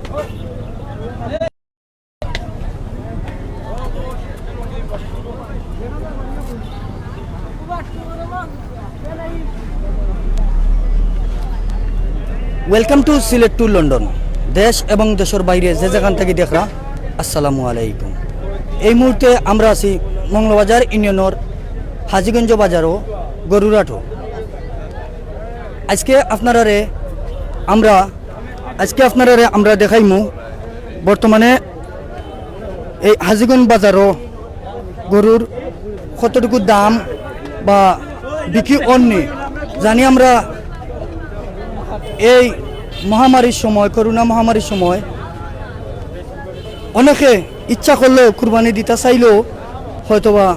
Welcome to Sylhet to London. দেশ এবং দেশের বাইরে যে যেখান থেকে দেখরা আসসালামু আলাইকুম। এই মুহূর্তে আমরা আছি মংলবাজার ইউনিয়নের হাজিগঞ্জ বাজারও গরুরাটও। আজকে আপনারারে আমরা দেখাইমু বর্তমানে এই হাজিগঞ্জ বাজারও গরুর কতটুকু দাম বা বিক্রি অন্যে জানি। আমরা এই মহামারীর সময়, করোনা মহামারীর সময় অনেকে ইচ্ছা করলেও কুরবানি দিতে চাইলেও হয়তোবা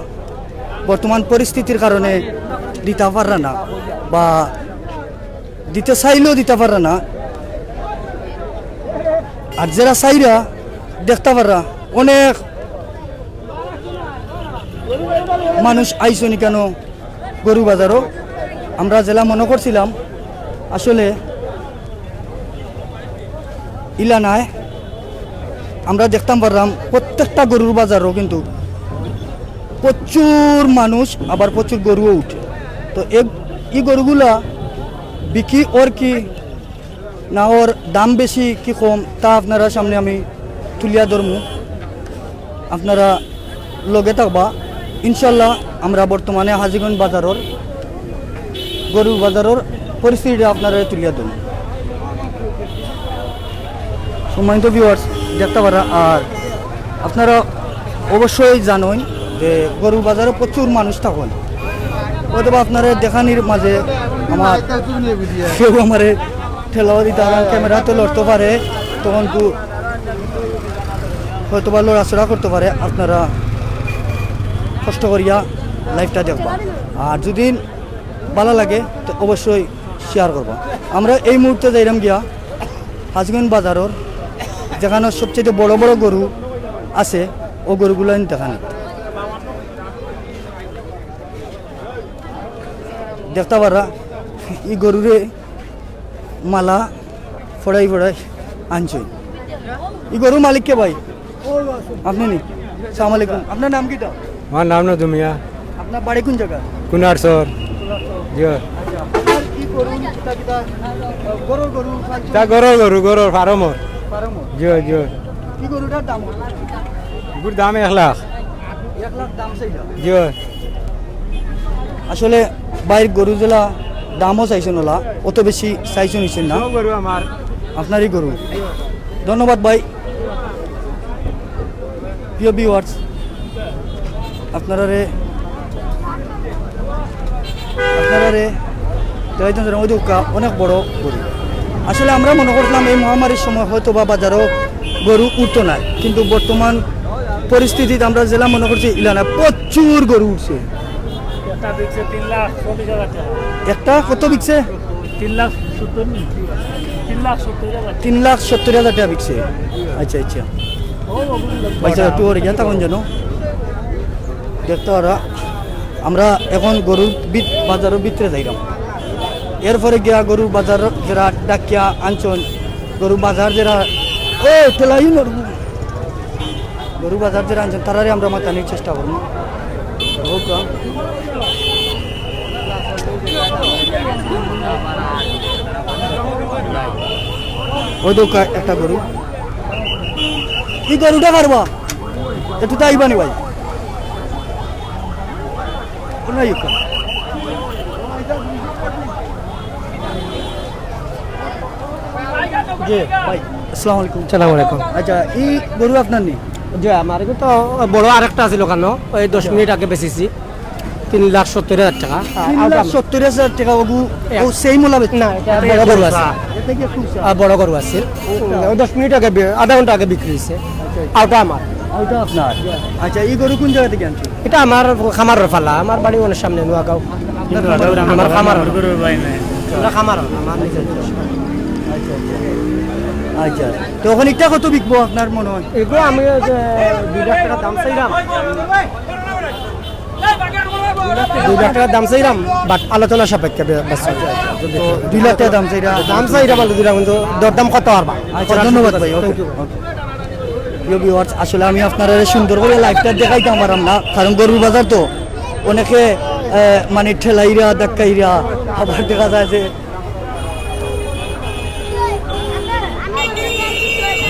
বর্তমান পরিস্থিতির কারণে দিতে পারে না, বা দিতে চাইলেও দিতে পারে না। আর যারা চাইরা দেখতে পারা অনেক মানুষ আইসনি কেন গরু বাজারও। আমরা জেলা মনে করছিলাম আসলে ইলা নাই, আমরা দেখতাম পারলাম প্রত্যেকটা গরুর বাজারও কিন্তু প্রচুর মানুষ, আবার প্রচুর গরুও উঠে। তো এই গরুগুলা বিক্রি ওর কি না ওর দাম বেশি কি কম তা আপনারা সামনে আমি তুলিয়া ধরমু, আপনারা লগে থাকবা ইনশাল্লাহ। আমরা বর্তমানে হাজিগঞ্জ বাজারের গরুর বাজারের পরিস্থিতিটা আপনারা তুলিয়া ধরুন। সম্মানিত ভিউয়ার্স দেখতে পারা, আর আপনারা অবশ্যই জানেন যে গরুর বাজারে প্রচুর মানুষ থাকেন। হয়তো আপনারা দেখানির মাঝে আমার কেউ আমার ঠেলাও দিতে ক্যামেরাতে লড়তে পারে, তখন হয়তো বা লড়াচড়া করতে পারে। আপনারা কষ্ট করিয়া লাইভটা দেখবা, আর যদি ভালো লাগে তো অবশ্যই শেয়ার করবা। আমরা এই মুহূর্তে যাইলাম গিয়া হাজিগঞ্জ বাজারের যেখানে সবচেয়ে বড় বড় গরু আছে ও গরুগুলো দেখানি দেখতে পারা। এই গরুরে মালা ফড়াই ফড়াই আনছে। এই গরুর মালিক কে ভাই? আপনি নি? আসসালামু আলাইকুম। আপনার নাম কিটা? আমার নাম না দুমিয়া। আপনার বাড়ি কোন জায়গা? কুনারসর। জি গরুর ফার্মর। জি জি। কি গরুটার দাম? গরুর দাম 1 লাখ। 1 লাখ দাম চাইলা? জি। আসলে বাইর গরু জেলা দামও চাইছেন ওলা, অত বেশি চাইছেন নিচ্ছেন না। গরু আমার, আপনারই গরু। ধন্যবাদ ভাই। প্রিয় ভিউয়ার্স আপনারা অনেক বড় গরু। আসলে আমরা মনে করছিলাম এই মহামারীর সময় হয়তো বা বাজারও গরু উঠতো না, কিন্তু বর্তমান পরিস্থিতিতে আমরা জেলা মনে করছি ইলানা প্রচুর গরু উঠছে। একটা কত বিকছে? 3,70,000 টাকা বিকছে। আচ্ছা আচ্ছা পয়সা একটু ওর গিয়া তখন যেন দেখতে পারা। আমরা এখন গরুর বাজারের ভিতরে যাইলাম, এরপরে গিয়া গরুর বাজার যারা ডাকিয়া আনছন, গরু বাজার যারা ঠেলাই গরু বাজার যারা আনছেন তারারে আমরা মাতানির চেষ্টা করবো। ওই দোকা একটা গরু, কি গরুটা পারবা একটু তাই বানি ভাই জি ভাই। আসসালামু আলাইকুম। আসসালামু আলাইকুম। আচ্ছা এই গরু আপনার নেই? জি আমার তো বড় আরেকটা আছে ওখানে, ওই 10 মিনিট আগে বেচেছি 3,70,000 টাকা। 3,70,000 টাকা বাবু সেই মূলা না, বড় গরু আছে, বড় গরু আছে। 10 মিনিট আগে, আধা ঘন্টা আগে বিক্রি হয়েছে। আওটা আমার, ওইটা আপনার? আচ্ছা এই গরু কোন জায়গা থেকে আনছেন? এটা আমার খামারের ফালা, আমার বাড়ি অনেক সামনে নোয়াগাঁও। আমার খামার খামার আমার নিজের। আচ্ছা তো ওখানে এটা কত বিকবো আপনার মনে হয়? এগুলো আমি 2 লাখ টাকা দাম চাইলাম। 2 লাখ টাকা দাম চাইলাম, বাট আলোচনা সাপেক্ষে বেচা। তো 2 লাখ টাকা দাম চাইরা দাম চাইলাম বলতে দিলাম, কিন্তু দরদাম কত পারবা? আচ্ছা ধন্যবাদ ভাই, ওকে প্রিয় ভিউয়ার্স, আসলে আমি আপনারা সুন্দর করে লাইভটা দেখাইতাম পারলাম না, কারণ গরুর বাজার তো অনেকে মানে ঠেলাইরা ধাক্কাইরা, আবার দেখা যায় যে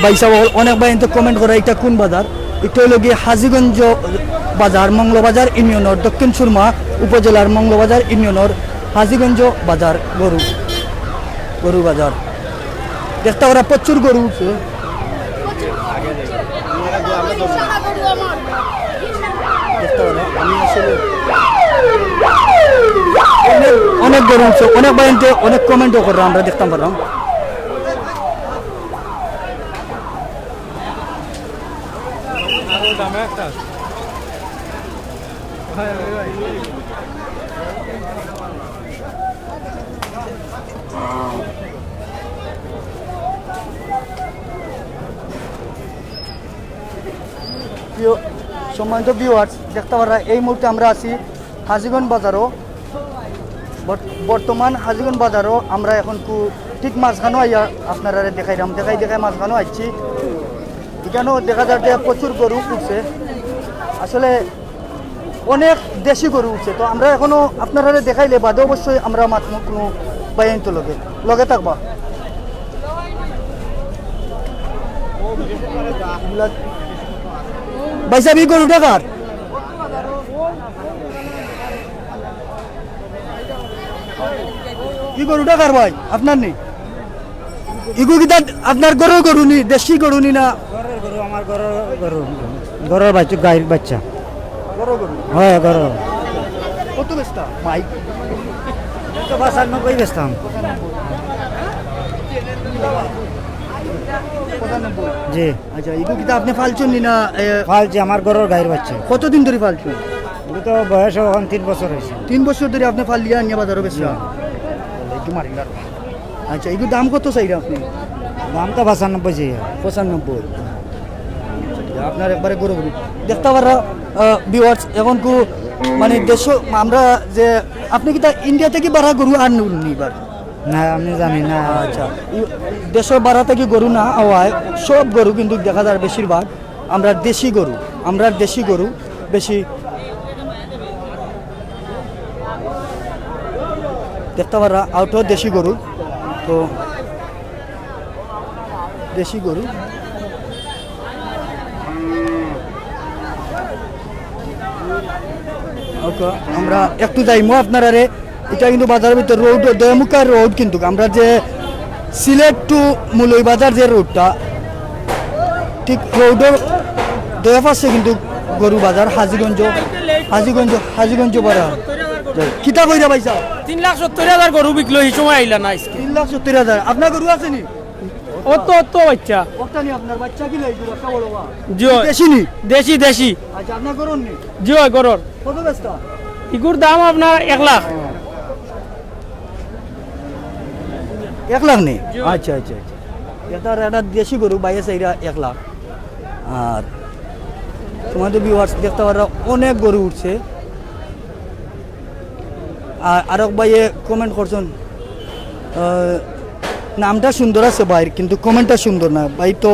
ভাই সাহেব অনেক ভাই তো কমেন্ট করে এটা কোন বাজার, এটা হলো গিয়ে হাজীগঞ্জ বাজার, মংলবাজার ইউনিয়নের দক্ষিণ সুরমা উপজেলার মংলবাজার ইউনিয়নের হাজীগঞ্জ বাজার গরু বাজার। দেখতে ওরা প্রচুর গরু উঠছে, অনেক গরু উঠছে, অনেক বাইনতে অনেক কমেন্টও করলাম, আমরা দেখতাম পারলাম। প্রিয় সম্মানিত ভিউয়ার্স, দেখতে পারা এই মুহূর্তে আমরা আছি হাজীগঞ্জ বাজারও। বর্তমান হাজীগঞ্জ বাজারও আমরা এখন ঠিক মাঝখানেও আইয়া আপনারা দেখাই মাঝখানেও আসছি। এখানেও দেখা যায় যে প্রচুর গরু উঠছে, আসলে অনেক দেশি গরু উঠছে। তো আমরা এখনো আপনারা দেখাইলে বাদে অবশ্যই আমরা মাত্র কোনো বাইন তো লগে থাকবা। ভাই সাহেব এই গরুটা কার? কি গরুটা কার ভাই? আপনার নেই? ইগু কি আপনার গরুর গরু নি, দেশি গরু নি না? গরু আমার গরুর বাচ্চা, গাইর বাচ্চা। গরুর গরু? হ্যাঁ গরু। কত বেচতা ভাই? 95 বেচতাম। 95? জি। আচ্ছা, ইগু কি আপনি ফালছুন নি না? ফালছি, আমার গরুর গাইর বাচ্চা। কতদিন ধরে ফালছুন? এটা তো বয়স এখন 3 বছর হয়েছে। 3 বছর ধরে আপনি ফালিয়া নিয়ে বাজারও বেচছেন? একটু মারিলার। আচ্ছা, এগুলো দাম কত চাইরা আপনি? দাম তো 95 চাই। 95? আপনার একবারে গরু দেখতে পারা ভিউয়ার্স, এখন মানে দেশ আমরা যে আপনি কি তা ইন্ডিয়া থেকে বাড়া গরু আনুন নিবার? না আমি জানি না। আচ্ছা, দেশের বাড়া থেকে গরু না হওয়ায় সব গরু কিন্তু দেখা যায় বেশিরভাগ আমরা দেশি গরু বেশি দেখতে পারা, আউটও দেশি গরু। তো দেশি গরু ওকে, আমরা একটু যাইমো আপনারা রে। এটা কিন্তু বাজারের ভিতর রোড, দয়ামুখার রোড, কিন্তু আমরা যে সিলেট টু মুলই বাজার যে রোডটা, ঠিক রোডের দয়া পাশে কিন্তু গরু বাজার হাজীগঞ্জ বাজার। কিতা কইরা পাইছা? 3,70,000 গরু বিকলো, এই সময় আইলা না। 3,70,000? আপনার গরু আছে নি? অত বাচ্চা ওটা নি আপনার বাচ্চা কি লাইছো? একটা বড় বা জি, দেশি নি? দেশি। আচ্ছা, আপনার গরু নি? জি গরর। কত বেচতা? ইগুর দাম আপনার 1 লাখ। 1 লাখ নেই? আচ্ছা, এটা দেশি গরু বাইরে চাইরা 1 লাখ। আর তোমাদের ভিউয়ার্স দেখতে পারা অনেক গরু উঠছে। আর আরেক ভাইয়ে কমেন্ট করছেন, নামটা সুন্দর আছে ভাই, কিন্তু কমেন্টটা সুন্দর না ভাই। তো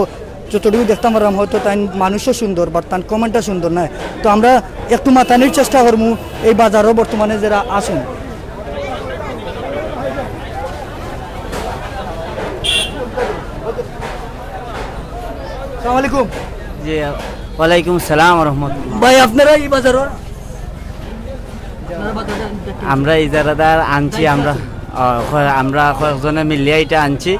যতটুকু দেখতাম পারলাম, হয়তো তাই মানুষও সুন্দর, বাট তার কমেন্টটা সুন্দর নয়। তো আমরা একটু মাতানির চেষ্টা করবো এই বাজারও বর্তমানে যারা আসুন। আসসালামু আলাইকুম। জি, ওয়ালাইকুম সালাম রহমতুল্লাহ। ভাই আপনারা এই বাজারও আমরা ইজারাদার আনছি, আমরা কয়েকজনে মিলিয়ে এটা আনছি।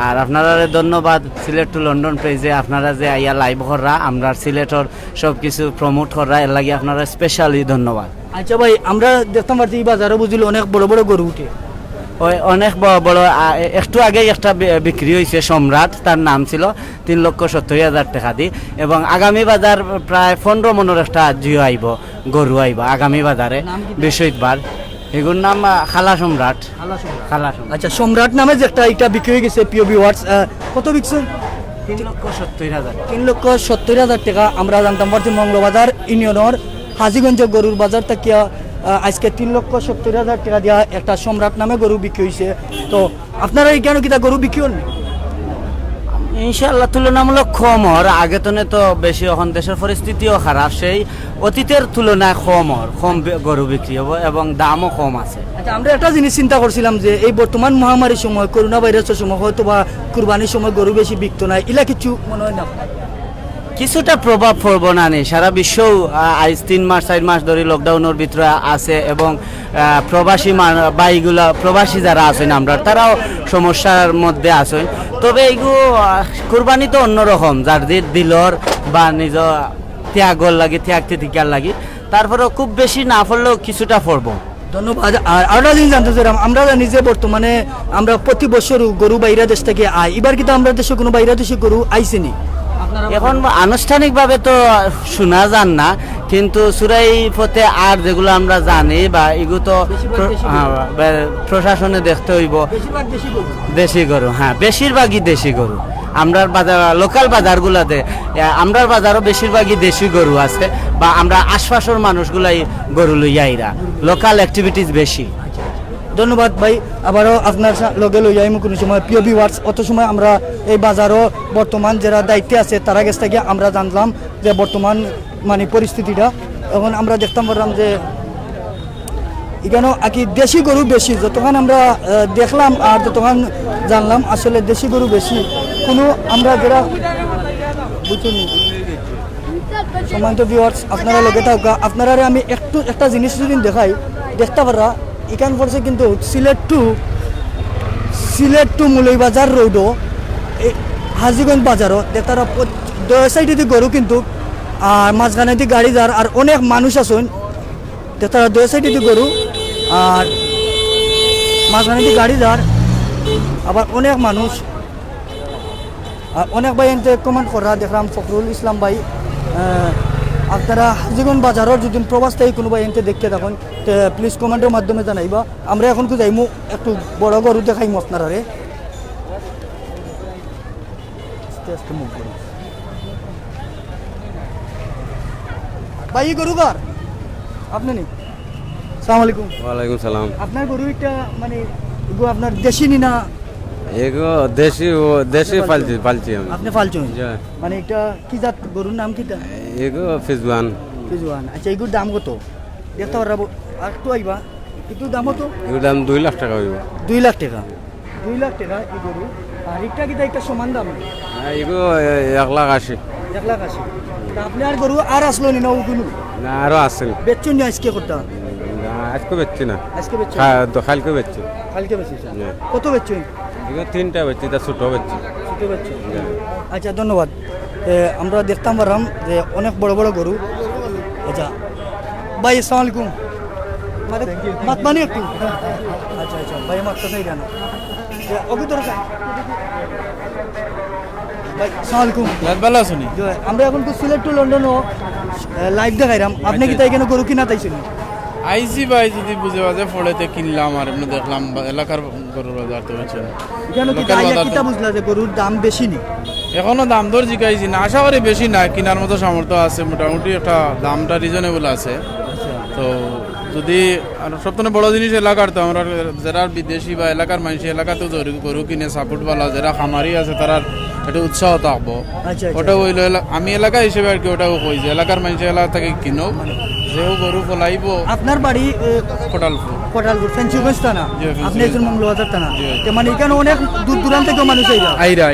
আর আপনারা ধন্যবাদ সিলেট টু লন্ডন পেজে আপনারা যে আইয়া লাইভ কররা, আমরা সিলেটর সব কিছু প্রমোট কররা, এর লাগে আপনারা স্পেশালি ধন্যবাদ। আচ্ছা ভাই, আমরা দেখতাম পারছি এই বাজারও বুঝলি অনেক বড় বড় গরু উঠে। ওই অনেক বড় একটু আগে একটা বিক্রি হয়েছে সম্রাট, তার নাম ছিল 3,70,000 টাকা দি। এবং আগামী বাজার প্রায় 15 মনের একটা জিও আইব, গরু আইব আগামী বাজারে বৃহস্পতিবার। এগুলোর নাম খালা সম্রাট। আচ্ছা, সম্রাট নামে যে একটা এটা বিক্রি হয়ে গেছে পিওবি ওয়ার্ডস, কত বিকছেন? 3,70,000। 3,70,000 টাকা। আমরা জানতাম পারছি মংলবাজার ইউনিয়নের হাজীগঞ্জ গরুর বাজার থেকে আজকে 3,70,000 টাকা দিয়া একটা সম্রাট নামে গরু বিক্রি হয়েছে। তো আপনারা এই কেন কিতা গরু বিক্রি হন? ইনশাআল্লাহ তুলনামূলক কম হর আগে তো বেশি, এখন দেশের পরিস্থিতিও খারাপ, সেই অতীতের তুলনায় কম গরু বিক্রি হবো এবং দামও কম আছে। আচ্ছা, আমরা একটা জিনিস চিন্তা করছিলাম যে এই বর্তমান মহামারীর সময়, করোনা ভাইরাসের সময় হয়তো বা কুরবানির সময় গরু বেশি বিকতো না, ইলা কিছু মনে হয় না? কিছুটা প্রভাব পড়বো না নেই, সারা বিশ্বও আজ 3-4 মাস ধরে লকডাউনের ভিতরে আছে এবং প্রবাসী বাইগুলা প্রবাসী যারা আছেন আমরা তারাও সমস্যার মধ্যে আছেন। তবে এইগুলো কুরবানি তো অন্যরকম, যার দিলর বা নিজ ত্যাগর লাগে, ত্যাগ তিতিকার লাগে, তারপরেও খুব বেশি না পড়লেও কিছুটা পড়বো। ধন্যবাদ। আর আরেকটা জিনিস জানতে চাইলাম, আমরা নিজে বর্তমানে আমরা প্রতি বছর গরু বাইরা দেশ থেকে আই, এবার কিন্তু আমরা দেশে কোনো বাইরা দেশে গরু আইসেনি? এখন আনুষ্ঠানিকভাবে তো শোনা যান না, কিন্তু সুরাই পথে আর যেগুলো আমরা জানি বা এগুলো তো প্রশাসনে দেখতে হইব। দেশি গরু, হ্যাঁ বেশিরভাগই দেশি গরু। আমরার বাজার, লোকাল বাজারগুলোতে আমরার বাজারও বেশিরভাগই দেশি গরু আছে, বা আমরা আশপাশের মানুষগুলাই গরু লইয়াইরা, লোকাল অ্যাক্টিভিটিস বেশি। ধন্যবাদ ভাই, আবারও আপনার লগে লই যাইমু কোনো সময়। প্রিয় ভিউয়ার্স, অত সময় আমরা এই বাজারও বর্তমান যারা দায়িত্বে আছে তারা কাছ থেকে আমরা জানলাম যে বর্তমান মানে পরিস্থিতিটা। এখন আমরা দেখতাম পারলাম যে এখানে আর কি দেশি গরু বেশি, যতক্ষণ আমরা দেখলাম আর যতক্ষণ জানলাম আসলে দেশি গরু বেশি। কোনো আমরা যারা বুঝুন সম্মানিত ভিউয়ার্স, আপনারা লগে থাকা আপনারা আমি একটা জিনিস যদি দেখাই দেখতে পারা, এখান পড়ছে কিন্তু সিলেট টু মুলইবাজার রোডও হাজিগঞ্জ বাজারও তারা দুই সাইডে গরু কিন্তু আর মাঝখানে দিয়ে গাড়ি যার আর অনেক মানুষ আছেন, তারা দুই সাইডে গরু আর মাঝখানে দিয়ে গাড়ি যার আবার অনেক মানুষ। আর অনেক ভাই এনতে কমেন্ট করা দেখলাম, ফখরুল ইসলাম ভাই, আপনারা হাজিগঞ্জ বাজারের যদি প্রবাস থেকে কোনো ভাই এনতে দেখতে থাকুন তো প্লিজ কমেন্টের মাধ্যমে জানাইবা। আমরা এখন তো যাইমু একটু বড় গরু দেখাইমু আপনারা রে। ভাই এই গরু কার? আপনি নি? সালাম আলাইকুম। ওয়ালাইকুম সালাম। আপনার গরু একটা মানে এগো আপনার দেশি নি না? এগো দেশি পালছি আমি। আপনি পালছেন? জি। মানে এটা কি জাত গরুর নাম কিটা? এগো ফিজওয়ান। ফিজওয়ান। আচ্ছা, এগুলোর দাম কত দেখতে পারবো? আর একটু আইবা, এগুলোর দাম কত? এগুলোর দাম 2 লাখ টাকা হইব। 2 লাখ টাকা। 2 লাখ টাকা এই গরু। আর এটা কিটা একটা সমান দাম? এগো 1,80,000। 1,80,000। তা আপনি আর গরু আর আসলো নি না ওগুলো? না আরো আছে। বেচছেন না আজকে করতে? না আজকে বেচছি না। আজকে বেচছেন? কালকে বেচছি। কালকে বেচছেন? জি। কত বেচছেন? এগো 3টা বেচছি, তা ছোট বেচছি। ছোট বেচছেন? আচ্ছা, ধন্যবাদ। আমরা দেখতাম পারলাম যে অনেক বড় বড় গরু। আচ্ছা ভাই, আসসালামু আলাইকুম। মাত মানে একটু। আচ্ছা আচ্ছা ভাই, মাতটা চাই জানো অভি দরকার ভাই। আসসালামু আলাইকুম। ভালো আছেন? আমরা এখন তো সিলেট টু লন্ডনও লাইভ দেখাইলাম, আপনি কি তাই কেন গরু কিনা তাইছেন? আইসি ভাই যদি বুঝে বাজে ফলেতে কিনলাম আর এমনি দেখলাম এলাকার গরুর বাজার তো হচ্ছে এখানে কি তাই কিটা বুঝলা যে গরুর দাম বেশি নি? এখনো দাম দর জিগাইছি না, আশা করি বেশি না, কেনার মতো সামর্থ্য আছে, মোটামুটি একটা দামটা রিজনেবল আছে। তো যদি আর সবথেকে বড় জিনিস এলাকার, তো আমরা যারা বিদেশি বা এলাকার মানুষ এলাকাতেও গরু কিনে সাপোর্ট পালা, যারা খামারি আছে তারা একটা উৎসাহ থাকবো। আচ্ছা, ওটা হইল আমি এলাকা হিসেবে আর কি ওটাও কই যে এলাকার মানুষ এলাকা থেকে কিনো, যেও গরু ফলাইব। আপনার বাড়ি কোটালপুর। কোটালপুর ফেঞ্চুগঞ্জ থানা, জি, ফেঞ্চুগঞ্জ। আপনি একজন মঙ্গলবাজার থানা। জি। তো মানে এখানে অনেক দূর দূরান্ত থেকে মানুষ আইরা। আইরা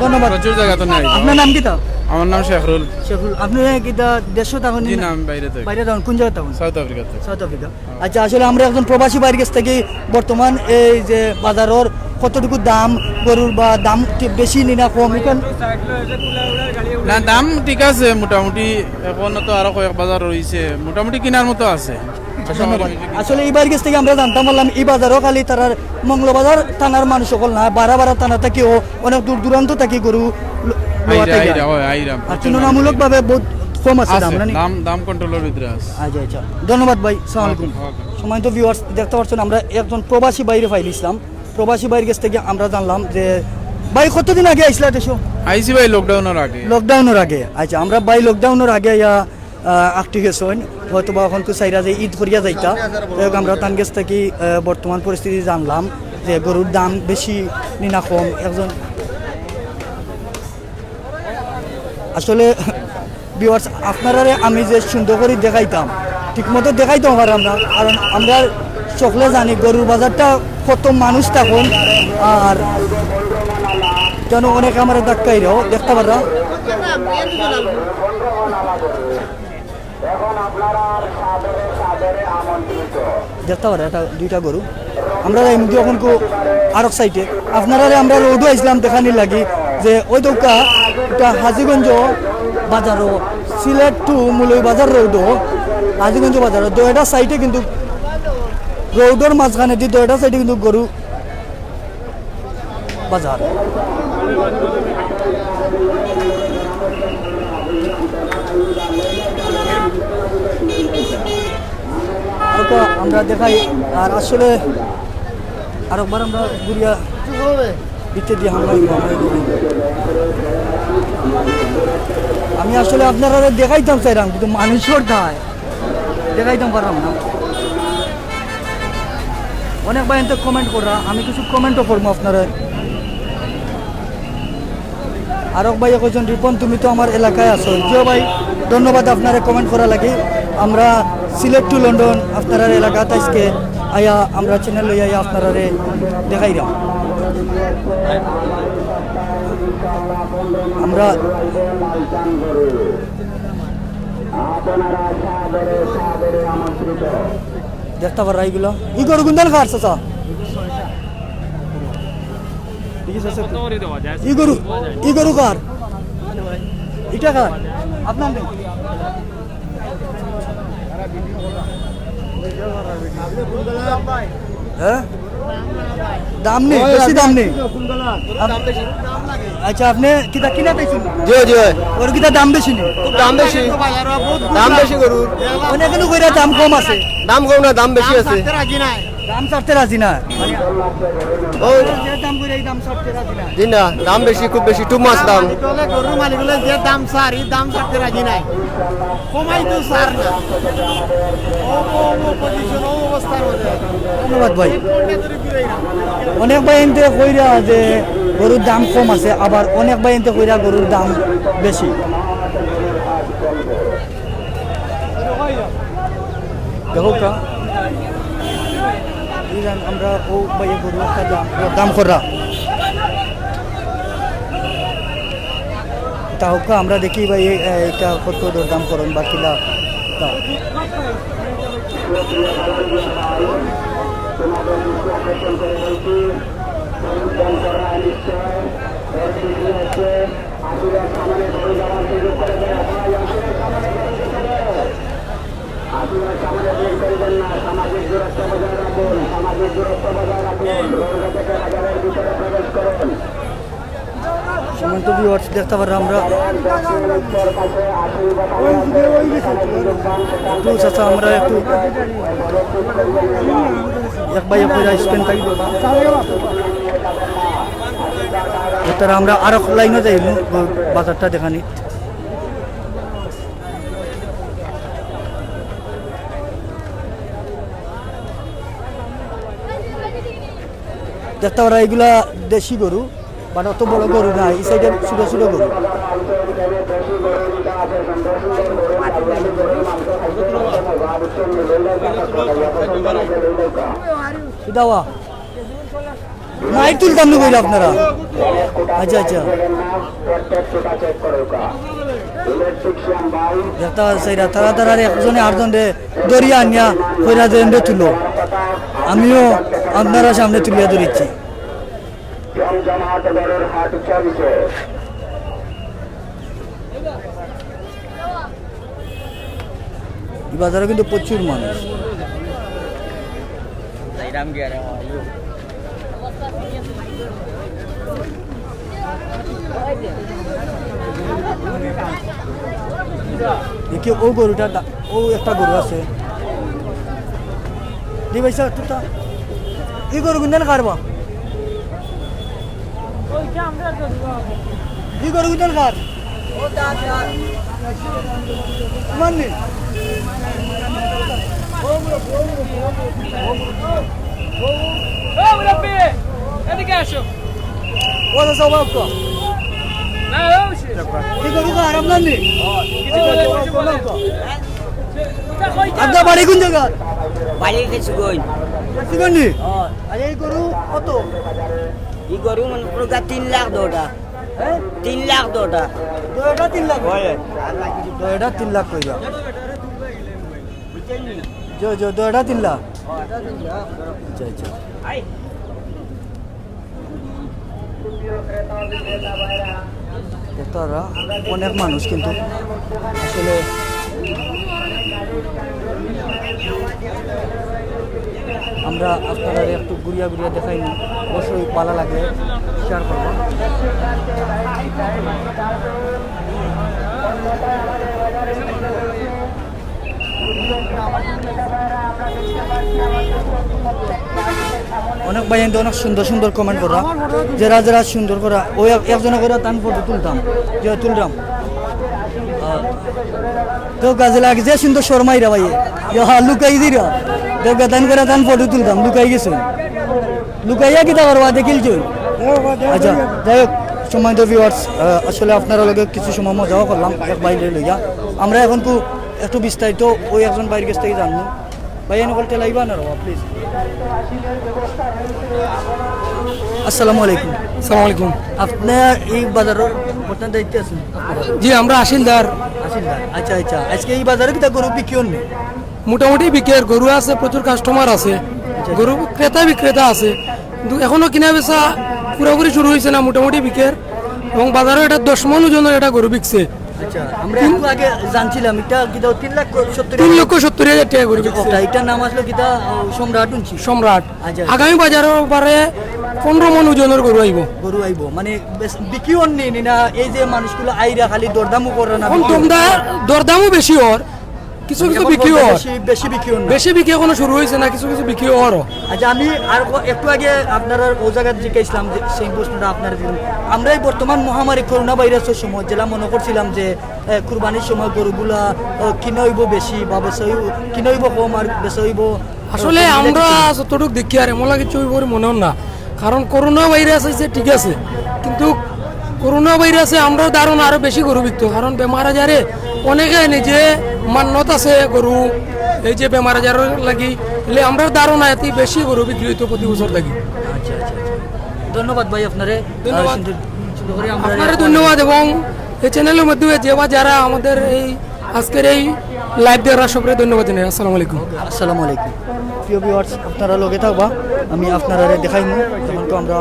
ধন্যবাদ। প্রচুর জায়গা তো নাই। আপনার নাম কি তা? আমার নাম শেখরুল। শেখুল। আপনি কিটা দেশ থাকুন? জি না, আমি বাইরে থেকে। বাইরে থাকুন? কোন জায়গায় থাকুন? সাউথ আফ্রিকাতে। South Africa. আচ্ছা, আসলে আমরা একজন প্রবাসী বাইরের কাছ থেকে বর্তমান এই যে বাজারের কতটুকু দাম গরুর বা দাম কি বেশি নি না কম এখানে? না দাম ঠিক আছে মোটামুটি, এখন তো আরো কয়েক বাজার রয়েছে, মোটামুটি কেনার মতো আছে। ধন্যবাদ। আসলে এই বাড়ির কাছ থেকে আমরা জানতাম বললাম এই বাজারও খালি তার মঙ্গলবাজার থানার মানুষ সকল না, বারা থানা থেকেও অনেক দূর দূরান্ত থেকে গরু আর তুলনামূলক ভাবে বহুত কম আছে দাম। দাম কন্ট্রোলের ভিতরে আছে। আচ্ছা আচ্ছা, ধন্যবাদ ভাই। আসসালামু আলাইকুম। সম্মানিত ভিউয়ার্স, দেখতে পাচ্ছেন আমরা একজন প্রবাসী বাইরে ফাইল ইসলাম, প্রবাসী বাইরের কাছ থেকে আমরা জানলাম যে ভাই কতদিন আগে আইসলা দেশো? আইসি ভাই লকডাউনের আগে। লকডাউনের আগে। আচ্ছা, আমরা ভাই লকডাউনের আগে আকটি গেছেন হয়তো বা এখন তো চাইরা যে ঈদ করিয়া যাইতা তো আমরা তান গেছ থেকে বর্তমান পরিস্থিতি জানলাম যে গরুর দাম বেশি নিনা কম একজন আসলে ভিউয়ার্স আপনারা আমি যে সুন্দর করে দেখাইতাম ঠিকমতো দেখাইতাম পারলাম না কারণ আমরা সকলে জানি গরুর বাজারটা কত মানুষ তখন আর যেন অনেক আমার ডাক্তারও দেখতে পারা দেখতে পারা এটা দুইটা গরু আমরা এমনি এখন আরক সাইডে আপনারা আমরা রোডও আসলাম দেখানি লাগি যে ওই দৌকা এটা হাজিগঞ্জ বাজারও সিলেট টু মুলই বাজার রোডও হাজিগঞ্জ বাজারও দুইটা সাইডে কিন্তু রোডের মাঝখানে দিয়ে দুইটা সাইডে কিন্তু গরু বাজার আমরা দেখাই আর আসলে আরেকবার আমরা ঘুরিয়া দিতে দিয়ে হামলা আমি আসলে আপনারা দেখাইতাম চাইলাম কিন্তু মানুষের ধায় দেখাইতাম পারলাম না অনেক ভাই এতে কমেন্ট করা আমি কিছু কমেন্টও করবো আপনারা আরক ভাই একজন রিপন তুমি তো আমার এলাকায় আছো জিও ভাই ধন্যবাদ আপনারা কমেন্ট করা লাগে আমরা সিলেট টু লন্ডন আপনারা এলাকা আজকে আয়া আমরা চ্যানেল লই আয়া আপনারা দেখাইলাম আমরা দেখতে পারা এইগুলো ই গরু গুন্দান খার চাচা ই গরু কার এটা কার আপনার নেই হ্যাঁ দাম নেই বেশি দাম নেই আচ্ছা আপনি কিতা কিনা পাইছেন জি জি ওর কিতা দাম বেশি নেই দাম বেশি গরুর অনেক কইরা দাম কম আছে দাম কম না দাম বেশি আছে দাম ছাড়তে রাজি না ওই যে দাম কইরা এই দাম ছাড়তে রাজি না জি না দাম বেশি খুব বেশি টু মাছ দাম গরুর মালিকগুলো যে দাম সার এই দাম ছাড়তে রাজি নাই কমাই তো সার না পজিশন অবস্থার মধ্যে ধন্যবাদ ভাই অনেক ভাই এনতে কইরা যে গরুর দাম কম আছে আবার অনেক ভাই এনতে কইরা গরুর দাম বেশি দেখো কা আমরা ও ভাই গরু একটা দাম করা তাও আমরা দেখি ভাই এটা কত দাম করেন বা কিলা সময় তো ভিউয়ার্স দেখতে পারলাম আমরা একটু চাচা আমরা একটু এক ভাই স্পেন্ড থাকি তারা আমরা আরো লাইনে যাই বাজারটা দেখানি দেখতে পারা এগুলা দেশি গরু বাট অত বড় গরু না এই সাইডে ছোট ছোট গরু দাওয়া নাই তুলতাম না বইলে আপনারা আচ্ছা আচ্ছা দেখতে সেইরা তারা তারা একজনে আটজন দরিয়া আনিয়া কইরা যে তুলো আমিও আপনারা সামনে তুলিয়া ধরিচ্ছি বাজারে কিন্তু প্রচুর মানুষ দেখি ও গরুটা ও একটা গরু আছে ভাইসা তুটা এই গরু কিনতেন কারবা এই গরু কিনতেন কার মাননি ও দাদা বাবা তো কি করু না আরাম নানি আপনার বাড়ি কোন জায়গা বাড়ি গেছি গই সিগন্ডি আরে এই গরু কত ই গরু মানে পুরো 3 লাখ দোটা 3 লাখ দোটা দোটা 3 লাখ দোটা 3 লাখ কইবা जो দোটা 3 লাখ আচ্ছা আচ্ছা তারা অনেক মানুষ কিন্তু আসলে আমরা আপনারা একটু ঘুরিয়া ঘুরিয়া দেখাই নি অবশ্যই ভালো লাগলে শেয়ার করব অনেক ভাই অনেক সুন্দর সুন্দর কমেন্ট করা যারা যারা সুন্দর করা ওই একজনে করে তান ফটো তুলতাম যে তুলতাম তো কাজে লাগে যে সুন্দর শর্মাইরা ভাই লুকাই দিরা তো গান করে তান ফটো তুলতাম লুকাই গেছে লুকাইয়া কিতা করবা দেখিল চল আচ্ছা যাই হোক সময় তো ভিউয়ার্স আসলে আপনারা লগে কিছু সময় মজাও করলাম এক বাইরে লইয়া আমরা এখন তো একটু বিস্তারিত ওই একজন বাইরের কাছ থেকে জানবো ভাই এনে তেলাইবা না রবা প্লিজ আসসালামু আলাইকুম আসসালামু আলাইকুম। আপনার এই বাজারের বর্তমান দায়িত্বে আছেন জি আমরা আসিলদার। আচ্ছা আচ্ছা আজকে এই বাজারে কিতা গরু বিক্রি নেই মোটামুটি বিক্রির গরু আছে, প্রচুর কাস্টমার আছে, গরু ক্রেতা বিক্রেতা আছে, কিন্তু এখনো কিনা বেচা পুরোপুরি শুরু হয়েছে না। মোটামুটি বিক্রির এবং বাজারে এটা 10 মণ ওজনের এটা গরু বিকছে। আচ্ছা আমরা একটু আগে জানছিলাম এটা কিতা 3,70,000 3,70,000 টাকা গরু বিকছে। এটার নাম আসলো কিতা সম্রাট উনছি সম্রাট। আচ্ছা। আগামী বাজারের বারে 15 মণ ওজনের গরু আইব। গরু আইব মানে বিক্রি নেই না এই যে মানুষগুলো আইরা খালি দরদামও করে না এখন দরদামও বেশি ওর, কিছু কিছু বিক্রি ওর বেশি বিক্রি না বেশি বিক্রি এখনো শুরু হয়েছে না, কিছু কিছু বিক্রি ওরও। আচ্ছা আমি আর একটু আগে আপনারা ও জায়গায় জিজ্ঞাসলাম যে সেই প্রশ্নটা আপনারা দিলেন। আমরা এই বর্তমান মহামারী করোনা ভাইরাসের সময় যেটা মনে করছিলাম যে কুরবানির সময় গরুগুলা কিনে হইব বেশি বা কিনে হইব কম আর বেচা হইব। আসলে আমরা যতটুকু দেখি আর এমন কিছু হইব মনে হয় না, কারণ করোনা ভাইরাস আছে ঠিক আছে, কিন্তু করোনা ভাইরাসে আমরা ধারণা আরো বেশি গরু বিকতো, কারণ বেমার আজারে অনেকে নিজে মান্যত আছে গরু এই যে বেমার আজারের লাগি, তাহলে আমরা ধারণা এত বেশি গরু বিক্রি হইতো প্রতি বছর লাগি। আচ্ছা আচ্ছা ধন্যবাদ ভাই আপনারে ধন্যবাদ। সুন্দর করে আমরা আপনারা ধন্যবাদ এবং এই চ্যানেলের মাধ্যমে যে বা যারা আমাদের এই আজকের এই লাইভ দেওয়ার সবাই ধন্যবাদ জানাই। আসসালামু আলাইকুম। আসসালামু আলাইকুম প্রিয় ভিউয়ার্স আপনারা লগে থাকবা আমি আপনারা দেখাইমু যেমন তো আমরা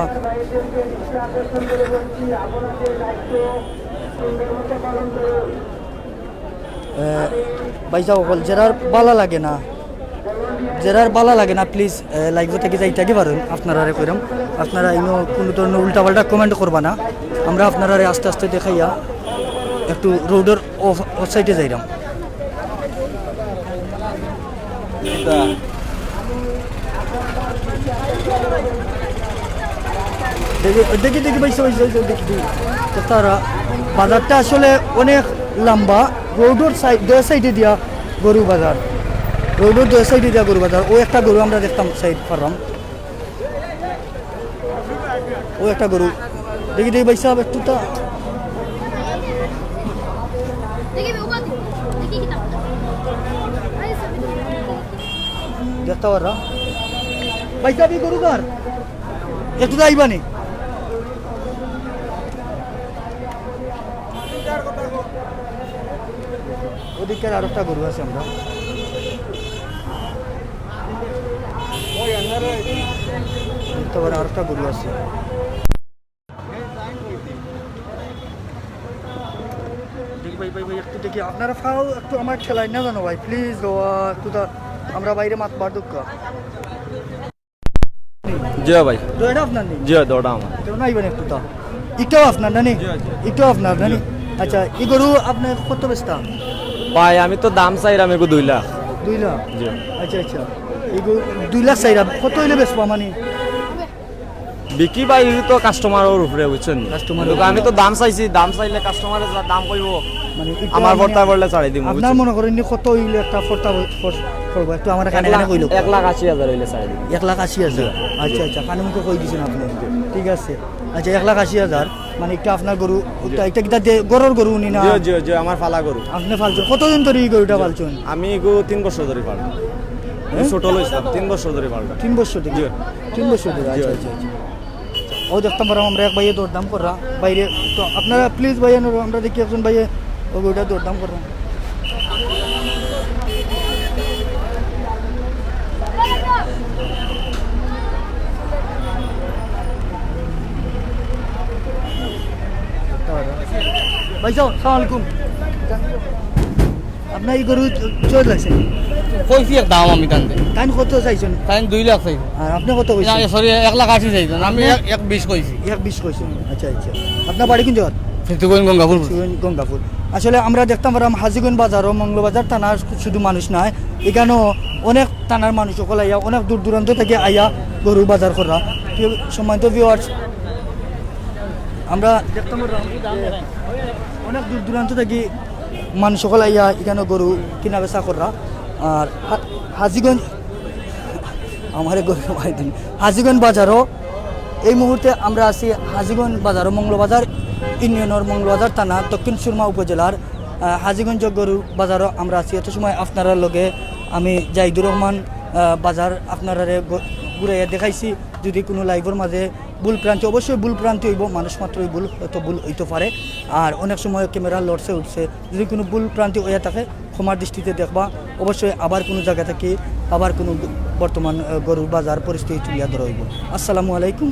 বাইসা সকল যারার বালা লাগে না প্লিজ লাইভ থেকে যাইতে পারেন আপনারা কইরাম আপনারা ইনো কোনো ধরনের উল্টাপাল্টা কমেন্ট করবা না, আমরা আপনারা আস্তে আস্তে দেখাইয়া একটু রোডের অফ সাইডে যাইরাম। দেখি দেখি বাইসা দেখি তারা বাজারটা আসলে অনেক লম্বা, রোডের সাইডে দিয়া গরু বাজার, রোডের 2 সাইডে দিয়া গরু বাজার। ও একটা গরু আমরা দেখতাম সাইড পারলাম, ও একটা গরু দেখি দেখি বাইসা একটু তা দেখতে পারলাম বাইসা বি গরু কার একটু আইবানি ওদিকের আর একটা গরু আছে আমরা দেখতে পারি আর একটা গরু আছে। দেখি ভাই ভাই ভাই একটু দেখি আপনারা ফাও একটু আমার ঠেলাই না জানো ভাই প্লিজ একটু আমরা বাইরে মাত বার দুঃখ জি ভাই। দৌড়া আপনার নেই জি দৌড়া আমার কেউ নাইবেন একটু তা এটাও আপনার নানি এটাও আপনার নানি। আচ্ছা এই গরু আপনার কত বেচতা ভাই? আমি তো দাম চাইলাম এগো 2 লাখ। 2 লাখ জি। আচ্ছা আচ্ছা এই গরু 2 লাখ চাইরা কত হইলে বেচবা মানে বিকি ভাই তো কাস্টমারের উপরে বুঝছেন Customer-এর কিন্তু আমি তো দাম চাইছি, দাম চাইলে কাস্টমারে যা দাম কইব মানে এটা আমার মানে বর্তা বললে ছাড়ি দিব আপনার মনে করেন নি কত হইলে একটা ফোরটা করবো একটু আমার কানে কানে কইলো 1,80,000 হইলে ছাড়ি দিব। 1,80,000 আচ্ছা আচ্ছা কানে মুখে কই দিছেন আপনি ঠিক আছে আচ্ছা 1,80,000 মানে একটা আপনার গরু এটা কিটা গরুর গরু নি না জি জি আমার ফালা গরু আপনি ফালছেন কতদিন ধরে এই গরুটা ফালছেন আমি গো 3 বছর ধরে পালন ছোট লইছিলাম 3 বছর ধরে পালন 3 বছর থেকে 3 বছর থেকে আচ্ছা আচ্ছা আচ্ছা ও দেখতাম পারলাম আমরা এক ভাইয়ে দরদাম কররা বাইরে তো আপনারা প্লিজ ভাইয়া আমরা দেখি একজন ভাইয়ে ও গরুটা দরদাম কররা ভাই সালাম আলাইকুম আপনার এই গরু চোর লাগছে কইছি এক দাম আমি তানতে তাই কত চাইছেন তাই 2 লাখ চাইছি আর আপনি কত কইছেন সরি 1,80,000 চাইছি আমি 1,20 কইছি 1,20 কইছেন আচ্ছা আচ্ছা আপনার বাড়ি কোন জায়গা ফিরতুগঞ্জ গঙ্গাপুর গঙ্গাপুর আসলে আমরা দেখতাম পারলাম হাজিগঞ্জ বাজার ও মঙ্গলবাজার থানার শুধু মানুষ নয় এখানেও অনেক থানার মানুষ সকল আইয়া অনেক দূর দূরান্ত থেকে আইয়া গরু বাজার করা সম্মানিত ভিউয়ার্স আমরা দেখতাম পারলাম যে অনেক দূর দূরান্ত থেকে মানুষ সকল আইয়া এখানে গরু কিনা বেচা করা আর হাজিগঞ্জ আমার গরু হাজিগঞ্জ বাজারও এই মুহূর্তে আমরা আছি হাজিগঞ্জ বাজার ও মঙ্গলবাজার ইউনিয়নের মঙ্গলবাজার থানা দক্ষিণ সুরমা উপজেলার হাজিগঞ্জ গরু বাজারও আমরা আছি এত সময় আপনারা লগে আমি জাহিদুর রহমান বাজার আপনারা ঘুরাইয়া দেখাইছি যদি কোনো লাইভের মাঝে ভুল প্রান্তি অবশ্যই ভুল প্রান্তি হইব মানুষ মাত্রই ভুল হয়তো ভুল হইতে পারে আর অনেক সময় ক্যামেরা লড়ছে উঠছে যদি কোনো ভুল প্রান্তি হইয়া থাকে ক্ষমার দৃষ্টিতে দেখবা অবশ্যই আবার কোনো জায়গা থেকে আবার কোনো বর্তমান গরুর বাজার পরিস্থিতি তুলিয়া ধরা হইব আসসালামু আলাইকুম